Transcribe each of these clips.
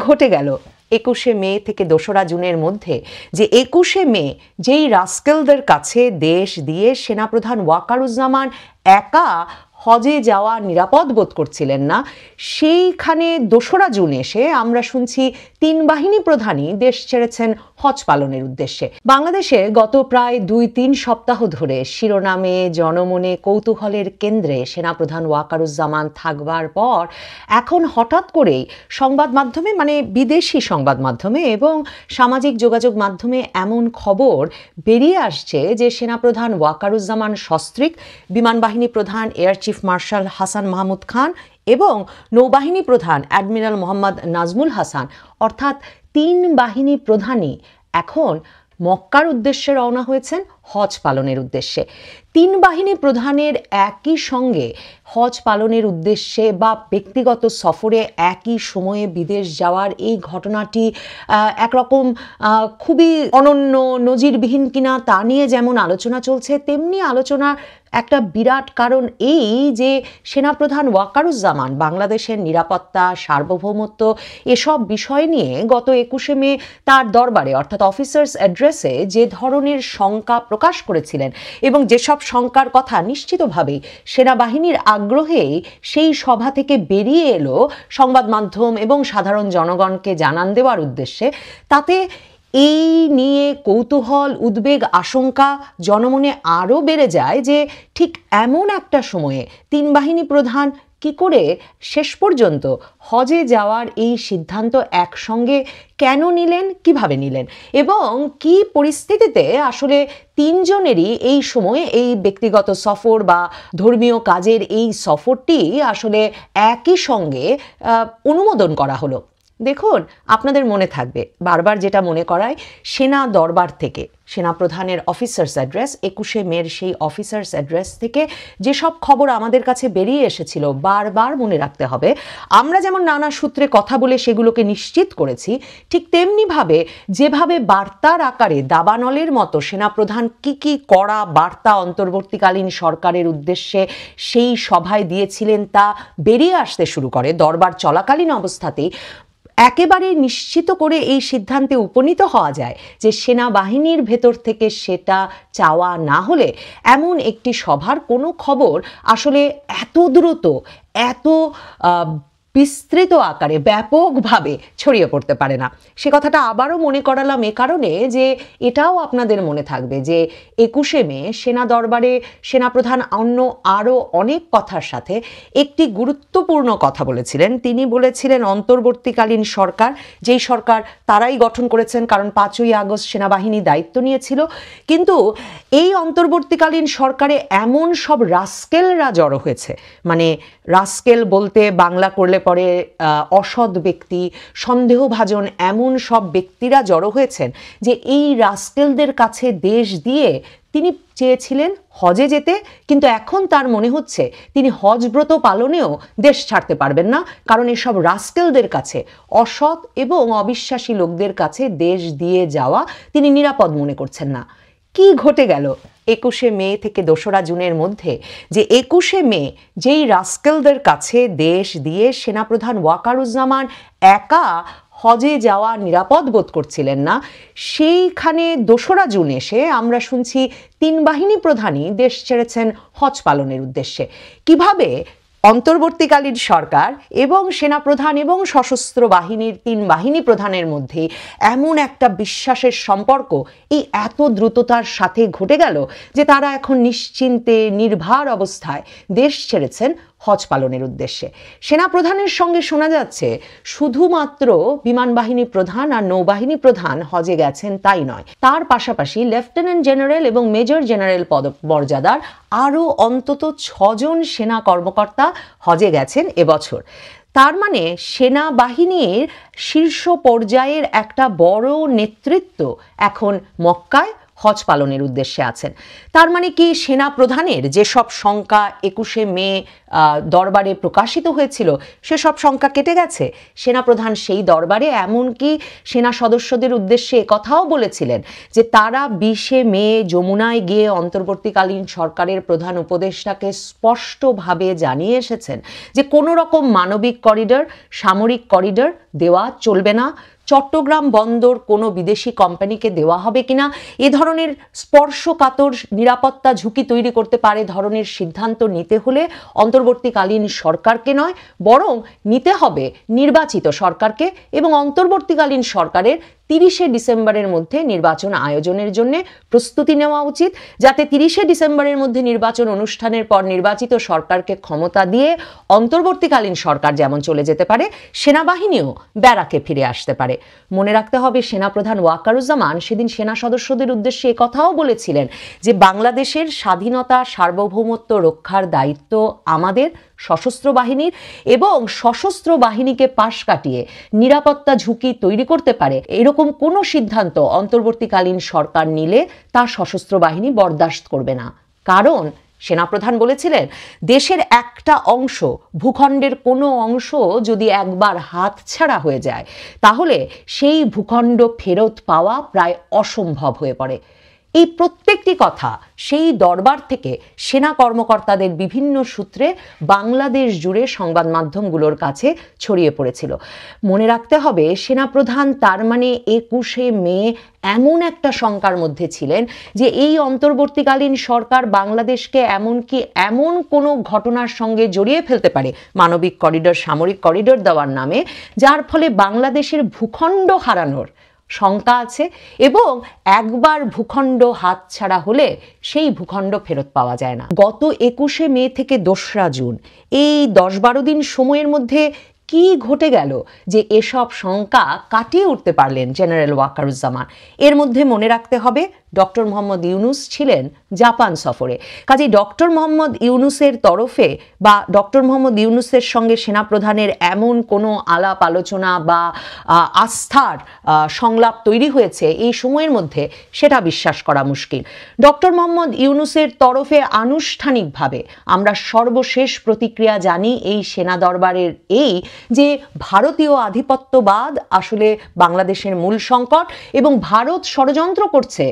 ঘটে গেল 21শে মে থেকে 2রা জুনের মধ্যে, যে 21শে মে যেই রাস্কেলদের কাছে দেশ দিয়ে সেনাপ্রধান ওয়াকারুজ্জামান একা হজে যাওয়া নিরাপদ বোধ করছিলেন না, সেইখানে 2রা জুন এসে আমরা শুনছি 3 বাহিনী প্রধানই দেশ ছেড়েছেন হজ পালনের উদ্দেশ্যে। বাংলাদেশে গত প্রায় 2-3 সপ্তাহ ধরে শিরোনামে, জনমনে, কৌতূহলের কেন্দ্রে সেনাপ্রধান ওয়াকারুজ্জামান থাকবার পর এখন হঠাৎ করেই সংবাদ মাধ্যমে, মানে বিদেশি সংবাদ মাধ্যমে এবং সামাজিক যোগাযোগ মাধ্যমে এমন খবর বেরিয়ে আসছে যে সেনাপ্রধান ওয়াকারুজ্জামান সস্ত্রীক, বিমান বাহিনী প্রধান air chief marshal Hasan Mahmud Khan এবং নৌবাহিনী প্রধান অ্যাডমিরাল মোহাম্মদ নাজমুল হাসান, অর্থাৎ 3 বাহিনী প্রধানই এখন মক্কার উদ্দেশ্যে রওনা হয়েছেন হজ পালনের উদ্দেশ্যে। 3 বাহিনী প্রধানের একই সঙ্গে হজ পালনের উদ্দেশ্যে বা ব্যক্তিগত সফরে একই সময়ে বিদেশ যাওয়ার এই ঘটনাটি একরকম খুবই অনন্য, নজিরবিহীন কিনা তা নিয়ে যেমন আলোচনা চলছে, তেমনি আলোচনা একটা বিরাট কারণ এই যে সেনাপ্রধান ওয়াকারুজ্জামান বাংলাদেশের নিরাপত্তা, সার্বভৌমত্ব এসব বিষয় নিয়ে গত 21শে মে তার দরবারে অর্থাৎ অফিসার্স অ্যাড্রেসে যে ধরনের শঙ্কা প্রকাশ করেছিলেন এবং যেসব শঙ্কার কথা নিশ্চিতভাবেই সেনাবাহিনীর আগ্রহেই সেই সভা থেকে বেরিয়ে এলো সংবাদ মাধ্যম এবং সাধারণ জনগণকে জানান দেওয়ার উদ্দেশ্যে, তাতে এই নিয়ে কৌতূহল, উদ্বেগ, আশঙ্কা জনমনে আরও বেড়ে যায় যে ঠিক এমন একটা সময়ে 3 বাহিনী প্রধান কি করে শেষ পর্যন্ত হজে যাওয়ার এই সিদ্ধান্ত একসঙ্গে কেন নিলেন, কিভাবে নিলেন এবং কি পরিস্থিতিতে আসলে 3 জনেরই এই সময়ে এই ব্যক্তিগত সফর বা ধর্মীয় কাজের এই সফরটি আসলে একই সঙ্গে অনুমোদন করা হলো। দেখুন, আপনাদের মনে থাকবে বারবার যেটা মনে করায়, সেনা দরবার থেকে সেনাপ্রধানের অফিসার্স অ্যাড্রেস 21শে মের সেই অফিসার্স অ্যাড্রেস থেকে যেসব খবর আমাদের কাছে বেরিয়ে এসেছিল বারবার মনে রাখতে হবে। আমরা যেমন নানা সূত্রে কথা বলে সেগুলোকে নিশ্চিত করেছি, ঠিক তেমনিভাবে যেভাবে বার্তার আকারে দাবানলের মতো সেনাপ্রধান কি কড়া বার্তা অন্তর্বর্তীকালীন সরকারের উদ্দেশ্যে সেই সভায় দিয়েছিলেন তা বেরিয়ে আসতে শুরু করে দরবার চলাকালীন অবস্থাতেই, একেবারে নিশ্চিত করে এই সিদ্ধান্তে উপনীত হওয়া যায় যে সেনাবাহিনীর ভেতর থেকে সেটা চাওয়া না হলে এমন একটি সভার কোনো খবর আসলে এত দ্রুত, এত বিস্তৃত আকারে ব্যাপকভাবে ছড়িয়ে পড়তে পারে না। সে কথাটা আবারও মনে করালাম এ কারণে যে এটাও আপনাদের মনে থাকবে যে 21শে মে সেনা দরবারে সেনাপ্রধান অন্য আরও অনেক কথার সাথে একটি গুরুত্বপূর্ণ কথা বলেছিলেন। তিনি বলেছিলেন অন্তর্বর্তীকালীন সরকার, যেই সরকার তারাই গঠন করেছেন কারণ 5ই আগস্ট সেনাবাহিনী দায়িত্ব নিয়েছিল, কিন্তু এই অন্তর্বর্তীকালীন সরকারে এমন সব রাস্কেলরা জড়ো হয়েছে, মানে রাস্কেল বলতে বাংলা করলে পরে অসৎ ব্যক্তি, সন্দেহভাজন এমন সব ব্যক্তিরা জড়ো হয়েছেন যে এই রাস্কেলদের কাছে দেশ দিয়ে তিনি চেয়েছিলেন হজে যেতে, কিন্তু এখন তার মনে হচ্ছে তিনি হজব্রত পালনেও দেশ ছাড়তে পারবেন না, কারণ এসব রাস্কেলদের কাছে, অসৎ এবং অবিশ্বাসী লোকদের কাছে দেশ দিয়ে যাওয়া তিনি নিরাপদ মনে করছেন না। কি ঘটে গেল 21শে মে থেকে 2রা জুনের মধ্যে, যে 21শে মে যেই রাস্কেলদের কাছে দেশ দিয়ে সেনাপ্রধান ওয়াকারুজ্জামান একা হজে যাওয়া নিরাপদ বোধ করছিলেন না, সেইখানে 2রা জুন এসে আমরা শুনছি 3 বাহিনী প্রধানই দেশ ছেড়েছেন হজ পালনের উদ্দেশ্যে। কিভাবে অন্তর্বর্তীকালীন সরকার এবং সেনাপ্রধান এবং সশস্ত্র বাহিনীর 3 বাহিনী প্রধানের মধ্যে এমন একটা বিশ্বাসের সম্পর্ক এই এত দ্রুততার সাথে ঘটে গেল যে তারা এখন নিশ্চিন্তে, নির্ভার অবস্থায় দেশ ছেড়েছেন হজ পালনের উদ্দেশ্যে। সেনাপ্রধানের সঙ্গে শোনা যাচ্ছে শুধুমাত্র বিমান বাহিনী প্রধান আর নৌবাহিনী প্রধান হজে গেছেন তাই নয়, তার পাশাপাশি লেফটেন্যান্ট জেনারেল এবং মেজর জেনারেল পদমর্যাদার আরও অন্তত 6 জন সেনা কর্মকর্তা হজে গেছেন এবছর। তার মানে সেনাবাহিনীর শীর্ষ পর্যায়ের একটা বড় নেতৃত্ব এখন মক্কায় হজ পালনের উদ্দেশ্যে আছেন। তার মানে কি সেনা প্রধানের যেসব শঙ্কা 21শে মে দরবারে প্রকাশিত হয়েছিল সেসব শঙ্কা কেটে গেছে। সেনাপ্রধান সেই দরবারে এমনকি সেনা সদস্যদের উদ্দেশ্যে কথাও বলেছিলেন যে তারা 20 মে যমুনায় গিয়ে অন্তর্বর্তীকালীন সরকারের প্রধান উপদেষ্টাকে স্পষ্টভাবে জানিয়ে এসেছেন যে কোনো রকম মানবিক করিডর, সামরিক করিডর দেওয়া চলবে না, চট্টগ্রাম বন্দর কোনো বিদেশি কোম্পানিকে দেওয়া হবে কিনা এ ধরনের স্পর্শকাতর নিরাপত্তা ঝুঁকি তৈরি করতে পারে ধরনের সিদ্ধান্ত নিতে হলে অন্তর্বর্তীকালীন সরকারকে নয়, বরং নিতে হবে নির্বাচিত সরকারকে, এবং অন্তর্বর্তীকালীন সরকারের 30শে ডিসেম্বরের মধ্যে নির্বাচন আয়োজনের জন্য প্রস্তুতি নেওয়া উচিত, যাতে 30শে ডিসেম্বরের মধ্যে নির্বাচন অনুষ্ঠানের পর নির্বাচিত সরকারকে ক্ষমতা দিয়ে অন্তর্বর্তীকালীন সরকার যেমন চলে যেতে পারে, সেনাবাহিনীও ব্যারাকে ফিরে আসতে পারে। মনে রাখতে হবে সেনাপ্রধান ওয়াকারুজ্জামান সেদিন সেনা সদস্যদের উদ্দেশ্যে কথাও বলেছিলেন যে বাংলাদেশের স্বাধীনতা সার্বভৌমত্ব রক্ষার দায়িত্ব আমাদের সশস্ত্র বাহিনীর, এবং সশস্ত্র বাহিনীকে পাশ কাটিয়ে নিরাপত্তা ঝুঁকি তৈরি করতে পারে এরকম কোনো সিদ্ধান্ত অন্তর্বর্তীকালীন সরকার নিলে তা সশস্ত্র বাহিনী বরদাস্ত করবে না। কারণ সেনাপ্রধান বলেছিলেন দেশের একটা অংশ, ভূখণ্ডের কোনো অংশ যদি একবার হাতছাড়া হয়ে যায় তাহলে সেই ভূখণ্ড ফেরত পাওয়া প্রায় অসম্ভব হয়ে পড়ে। এই প্রত্যেকটি কথা সেই দরবার থেকে সেনা কর্মকর্তাদের বিভিন্ন সূত্রে বাংলাদেশ জুড়ে সংবাদ মাধ্যমগুলোর কাছে ছড়িয়ে পড়েছিল। মনে রাখতে হবে সেনাপ্রধান তার মানে 21শে মে এমন একটা শঙ্কার মধ্যে ছিলেন যে এই অন্তর্বর্তীকালীন সরকার বাংলাদেশকে এমনকি এমন কোনো ঘটনার সঙ্গে জড়িয়ে ফেলতে পারে মানবিক করিডর, সামরিক করিডর দেওয়ার নামে, যার ফলে বাংলাদেশের ভূখণ্ড হারানোর শঙ্কা আছে, এবং একবার ভূখণ্ড হাতছাড়া হলে সেই ভূখণ্ড ফেরত পাওয়া যায় না। গত 21শে মে থেকে 2রা জুন এই 10-12 দিন সময়ের মধ্যে কি ঘটে গেল যে এসব শঙ্কা কাটিয়ে উঠতে পারলেন জেনারেল ওয়াকারুজ্জামান? এর মধ্যে মনে রাখতে হবে ডক্টর মোহাম্মদ ইউনুস ছিলেন জাপান সফরে। কাজেই ডক্টর মোহাম্মদ ইউনুসের তরফে বা ডক্টর মোহাম্মদ ইউনুসের সঙ্গে সেনাপ্রধানের এমন কোনো আলাপ আলোচনা বা আস্থার সংলাপ তৈরি হয়েছে এই সময়ের মধ্যে, সেটা বিশ্বাস করা মুশকিল। ডক্টর মোহাম্মদ ইউনুসের তরফে আনুষ্ঠানিকভাবে আমরা সর্বশেষ প্রতিক্রিয়া জানি এই সেনা দরবারের এই যে ভারতীয় আধিপত্যবাদ আসলে বাংলাদেশের মূল সংকট, এবং ভারত ষড়যন্ত্র করছে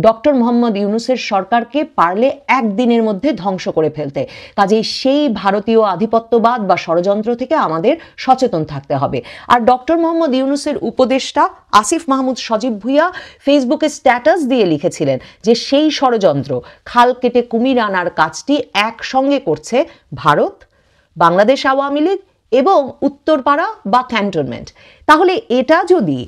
ডক্টর মোহাম্মদ ইউনুসের সরকারকে পারলে একদিনের মধ্যে ধ্বংস করে ফেলতে। কাজেই সেই ভারতীয় আধিপত্যবাদ বা ষড়যন্ত্র থেকে আমাদের সচেতন থাকতে হবে। আর ডক্টর মোহাম্মদ ইউনুসের উপদেষ্টা আসিফ মাহমুদ সজীব ভুইয়া ফেসবুকে স্ট্যাটাস দিয়ে লিখেছিলেন যে সেই ষড়যন্ত্র, খাল কেটে কুমির আনার কাজটি একসঙ্গে করছে ভারত, বাংলাদেশ আওয়ামী লীগ এবং উত্তরপাড়া বা ক্যান্টনমেন্ট। তাহলে এটা যদি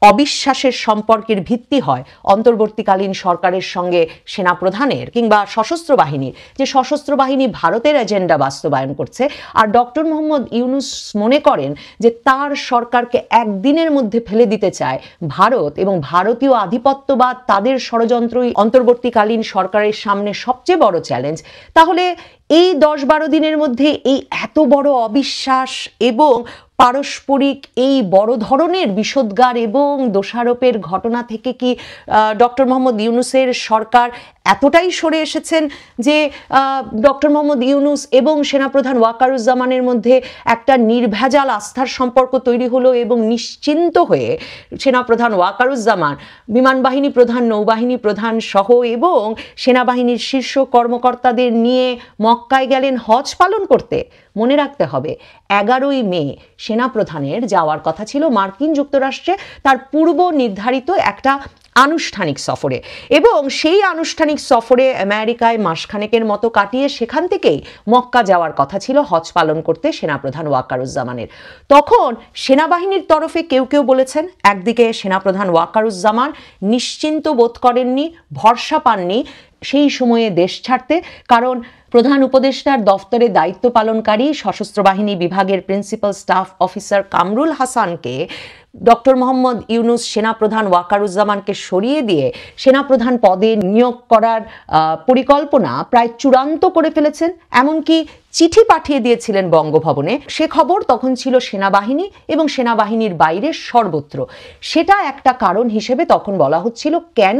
অবিশ্বাসের সম্পর্কের ভিত্তি হয় অন্তর্বর্তীকালীন সরকারের সঙ্গে সেনাপ্রধানের কিংবা সশস্ত্র বাহিনীর, যে সশস্ত্র বাহিনী ভারতের এজেন্ডা বাস্তবায়ন করছে, আর ডক্টর মোহাম্মদ ইউনুস মনে করেন যে তার সরকারকে একদিনের মধ্যে ফেলে দিতে চায় ভারত, এবং ভারতীয় আধিপত্যবাদ তাদের ষড়যন্ত্রই অন্তর্বর্তীকালীন সরকারের সামনে সবচেয়ে বড় চ্যালেঞ্জ, তাহলে এই 10-12 দিনের মধ্যে এই এত বড় অবিশ্বাস এবং পারস্পরিক এই বড় ধরনের বিষোদ্গার এবং দোষারোপের ঘটনা থেকে কি ডক্টর মোহাম্মদ ইউনুসের সরকার এতটাই সরে এসেছেন যে ডক্টর মোহাম্মদ ইউনুস এবং সেনাপ্রধান ওয়াকারুজ্জামানের মধ্যে একটা নির্ভেজাল আস্থার সম্পর্ক তৈরি হলো, এবং নিশ্চিন্ত হয়ে সেনাপ্রধান ওয়াকারুজ্জামান বিমান বাহিনী প্রধান, নৌবাহিনী প্রধান সহ এবং সেনাবাহিনীর শীর্ষ কর্মকর্তাদের নিয়ে মক্কায় গেলেন হজ পালন করতে? মনে রাখতে হবে 11ই মে সেনাপ্রধানের যাওয়ার কথা ছিল মার্কিন যুক্তরাষ্ট্রে তার পূর্ব নির্ধারিত একটা আনুষ্ঠানিক সফরে, এবং সেই আনুষ্ঠানিক সফরে আমেরিকায় মাসখানেকের মতো কাটিয়ে সেখান থেকেই মক্কা যাওয়ার কথা ছিল হজ পালন করতে সেনাপ্রধান ওয়াকারুজ্জামানের। তখন সেনাবাহিনীর তরফে কেউ কেউ বলেছেন একদিকে সেনাপ্রধান ওয়াকারুজ্জামান নিশ্চিন্ত বোধ করেননি, ভরসা পাননি সেই সময়ে দেশ ছাড়তে, কারণ প্রধান উপদেষ্টার দফতরে দায়িত্ব পালনকারী সশস্ত্র বাহিনী বিভাগের প্রিন্সিপাল স্টাফ অফিসার কামরুল হাসানকে ডক্টর মোহাম্মদ ইউনুস সেনাপ্রধান ওয়াকারুজ্জামানকে সরিয়ে দিয়ে সেনাপ্রধান পদে নিয়োগ করার পরিকল্পনা প্রায় চূড়ান্ত করে ফেলেছেন, এমনকি চিঠি পাঠিয়ে দিয়েছিলেন বঙ্গভবনে। সে খবর তখন ছিল সেনাবাহিনী এবং সেনাবাহিনীর বাইরে সর্বত্র। সেটা একটা কারণ হিসেবে তখন বলা হচ্ছিল কেন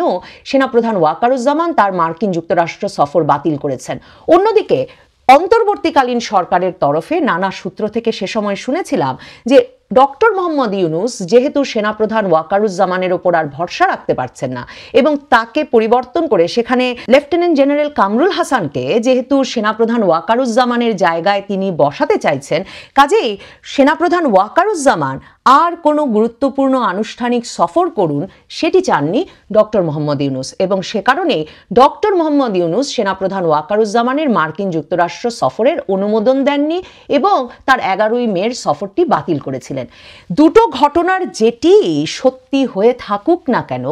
সেনাপ্রধান ওয়াকারুজ্জামান তার মার্কিন যুক্তরাষ্ট্র সফর বাতিল করেছেন। অন্যদিকে অন্তর্বর্তীকালীন সরকারের তরফে নানা সূত্র থেকে সে সময় শুনেছিলাম যে ডক্টর মোহাম্মদ ইউনূস যেহেতু সেনাপ্রধান ওয়াকারুজ্জামানের ওপর আর ভরসা রাখতে পারছেন না এবং তাকে পরিবর্তন করে সেখানে লেফটেন্যান্ট জেনারেল কামরুল হাসানকে যেহেতু সেনাপ্রধান ওয়াকারুজ্জামানের জায়গায় তিনি বসাতে চাইছেন, কাজেই সেনাপ্রধান ওয়াকারুজ্জামান আর কোনো গুরুত্বপূর্ণ আনুষ্ঠানিক সফর করুন সেটি চাননি ডক্টর মোহাম্মদ ইউনূস, এবং সে কারণে ডক্টর মোহাম্মদ ইউনূস সেনাপ্রধান ওয়াকারুজ্জামানের মার্কিন যুক্তরাষ্ট্র সফরের অনুমোদন দেননি এবং তার 11ই মের সফরটি বাতিল করেছিলেন। দুটো ঘটনার যেটি সত্যি হয়ে থাকুক না কেন,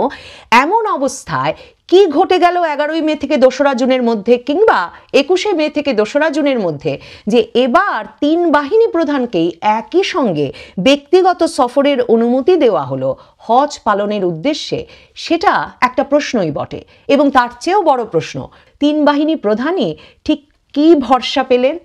এমন অবস্থায় কি ঘটে গেল 11ই মে থেকে 2রা জুনের মধ্যে কিংবা 21শে মে থেকে 2রা জুনের মধ্যে যে এবার 3 বাহিনী প্রধানকেই একই সঙ্গে ব্যক্তিগত সফরের অনুমতি দেওয়া হলো হজ পালনের উদ্দেশ্যে, সেটা একটা প্রশ্নই বটে। এবং তার চেয়েও বড় প্রশ্ন, 3 বাহিনী প্রধানই ঠিক কি ভরসা পেলেন,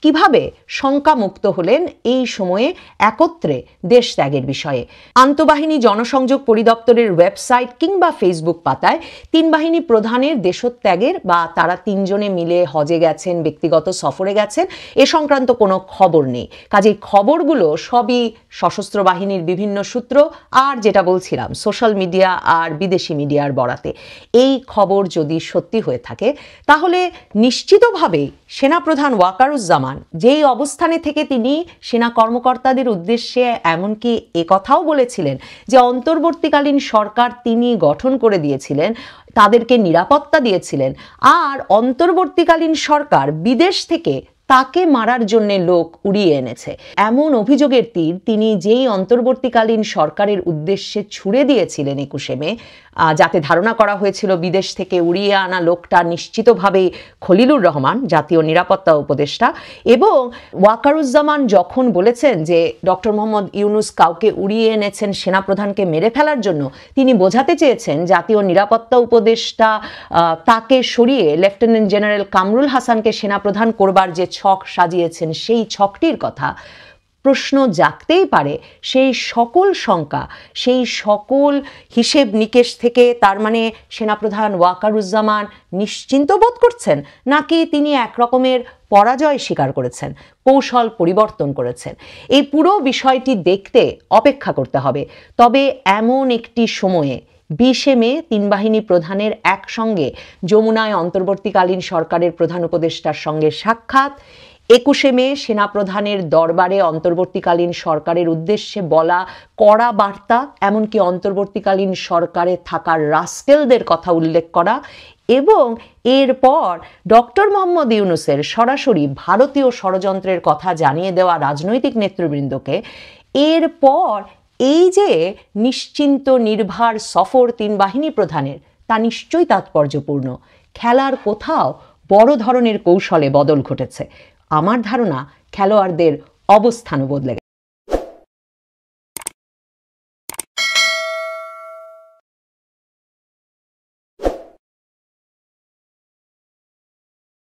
কিভাবে শঙ্কামুক্ত হলেন এই সময়ে একত্রে দেশ ত্যাগের বিষয়ে। আন্তঃবাহিনী জনসংযোগ পরিদপ্তরের ওয়েবসাইট কিংবা ফেসবুক পাতায় 3 বাহিনী প্রধানের দেশত্যাগের বা তারা 3 জনে মিলে হজে গেছেন, ব্যক্তিগত সফরে গেছেন, এ সংক্রান্ত কোনো খবর নেই। কাজেই খবরগুলো সবই সশস্ত্র বাহিনীর বিভিন্ন সূত্র আর যেটা বলছিলাম সোশ্যাল মিডিয়া আর বিদেশি মিডিয়ার বরাতে। এই খবর যদি সত্যি হয়ে থাকে তাহলে নিশ্চিতভাবেই সেনাপ্রধান ওয়াকারুজ্জামান যেই অবস্থানে থেকে তিনি সেনা কর্মকর্তাদের উদ্দেশ্যে এমনকি একথাও বলেছিলেন যে অন্তর্বর্তীকালীন সরকার তিনি গঠন করে দিয়েছিলেন, তাদেরকে নিরাপত্তা দিয়েছিলেন, আর অন্তর্বর্তীকালীন সরকার বিদেশ থেকে তাকে মারার জন্য লোক উড়িয়ে এনেছে, এমন অভিযোগের তীর তিনি যেই অন্তর্বর্তীকালীন সরকারের উদ্দেশ্যে ছুড়ে দিয়েছিলেন 21শে মে, যাতে ধারণা করা হয়েছিল বিদেশ থেকে উড়িয়ে আনা লোকটা নিশ্চিতভাবেই খলিলুর রহমান, জাতীয় নিরাপত্তা উপদেষ্টা। এবং ওয়াকারুজ্জামান যখন বলেছেন যে ডক্টর মোহাম্মদ ইউনূস কাউকে উড়িয়ে এনেছেন সেনাপ্রধানকে মেরে ফেলার জন্য, তিনি বোঝাতে চেয়েছেন জাতীয় নিরাপত্তা উপদেষ্টা তাকে সরিয়ে লেফটেন্যান্ট জেনারেল কামরুল হাসানকে সেনাপ্রধান করবার যে ছক সাজিয়েছেন সেই ছকটির কথা। প্রশ্ন জাগতেই পারে সেই সকল শঙ্কা, সেই সকল হিসেব নিকেশ থেকে তার মানে সেনাপ্রধান ওয়াকারুজ্জামান নিশ্চিন্ত বোধ করছেন, নাকি তিনি একরকমের পরাজয় স্বীকার করেছেন, কৌশল পরিবর্তন করেছেন। এই পুরো বিষয়টি দেখতে অপেক্ষা করতে হবে। তবে এমন একটি সময়ে 20শে মে 3 বাহিনী প্রধানের একসঙ্গে যমুনায় অন্তর্বর্তীকালীন সরকারের প্রধান উপদেষ্টার সঙ্গে সাক্ষাৎ, 21শে মে সেনাপ্রধানের দরবারে অন্তর্বর্তীকালীন সরকারের উদ্দেশ্যে বলা কড়া বার্তা, এমনকি অন্তর্বর্তীকালীন সরকারে থাকা রাস্কেলদের কথা উল্লেখ করা, এবং এরপর ডক্টর মোহাম্মদ ইউনূসের সরাসরি ভারতীয় ষড়যন্ত্রের কথা জানিয়ে দেওয়া রাজনৈতিক নেতৃবৃন্দকে, এরপর এই যে নিশ্চিন্ত নির্ভার সফর 3 বাহিনী প্রধানের, তা নিশ্চয়ই তাৎপর্যপূর্ণ। খেলার কোথাও বড় ধরনের কৌশলে বদল ঘটেছে। আমার ধারণা খেলোয়াড়দের অবস্থানও বদলে গেছে।